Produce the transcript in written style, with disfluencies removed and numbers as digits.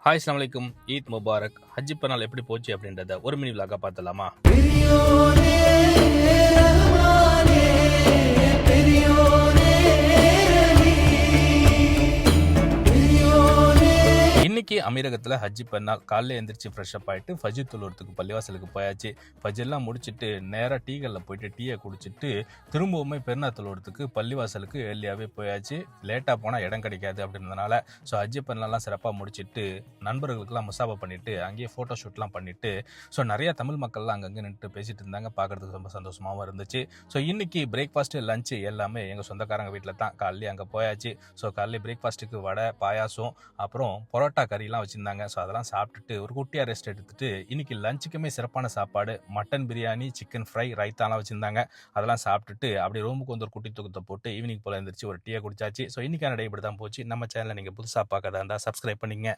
Hi அஸ்ஸலாமு அலைக்கும். Eid Mubarak. ஹஜ் பெருநாள் எப்படி போச்சு அப்படின்றத ஒரு மினி விலாகா பார்த்தலாமா? இன்னைக்கு அமீரகத்தில் ஹஜ் பெருநாள். காலையில் எழுந்திரிச்சு ஃப்ரெஷ்அப் ஆகிட்டு ஃபஜ்ர் தொழுறதுக்கு பள்ளிவாசலுக்கு போயாச்சு. ஃபஜ்ர்லாம் முடிச்சுட்டு நேராக டீகளில் போயிட்டு டீயை குடிச்சிட்டு திரும்பவுமே பெருநாள் தொழுறதுக்கு பள்ளிவாசலுக்கு ஏர்லியாகவே போயாச்சு. லேட்டாக போனால் இடம் கிடைக்காது அப்படின்றதுனால ஸோ ஹஜ் பெருநாள்லாம் சிறப்பாக முடிச்சுட்டு நண்பர்களுக்கெல்லாம் முசாபா பண்ணிவிட்டு அங்கேயே ஃபோட்டோ ஷூட்லாம் பண்ணிவிட்டு ஸோ நிறையா தமிழ் மக்கள்லாம் அங்கங்கே நின்று பேசிகிட்டு இருந்தாங்க. பார்க்குறதுக்கு ரொம்ப சந்தோஷமாகவும் இருந்துச்சு. ஸோ இன்றைக்கி பிரேக்ஃபாஸ்ட்டு லஞ்சு எல்லாமே எங்கள் சொந்தக்காரங்க வீட்டில் தான். காலையில் அங்கே போயாச்சு. ஸோ காலையில் பிரேக்ஃபாஸ்ட்டுக்கு வடை, பாயாசம், அப்புறம் பரோட்டா கறிலாம் வச்சுருந்தாங்க. ஸோ அதெல்லாம் சாப்பிட்டுட்டு ஒரு குட்டியாக ரெஸ்ட் எடுத்துகிட்டு இன்றைக்கி லஞ்சுக்குமே சிறப்பான சாப்பாடு, மட்டன் பிரியாணி, சிக்கன் ஃப்ரை, ரைத்தாலாம் வச்சுருந்தாங்க. அதெல்லாம் சாப்பிட்டுட்டு அப்படியே ரூமுக்கு வந்து ஒரு குட்டி தூக்கத்தை போட்டு ஈவினிங் போல் எழுந்திரிச்சு ஒரு டீயை குடிச்சாச்சு. ஸோ இன்றைக்கான டே இப்படி தான் போச்சு. நம்ம சேனலை நீங்கள் புதுசாக பார்க்கறதா இருந்தால் சப்ஸ்கிரைப் பண்ணிங்க.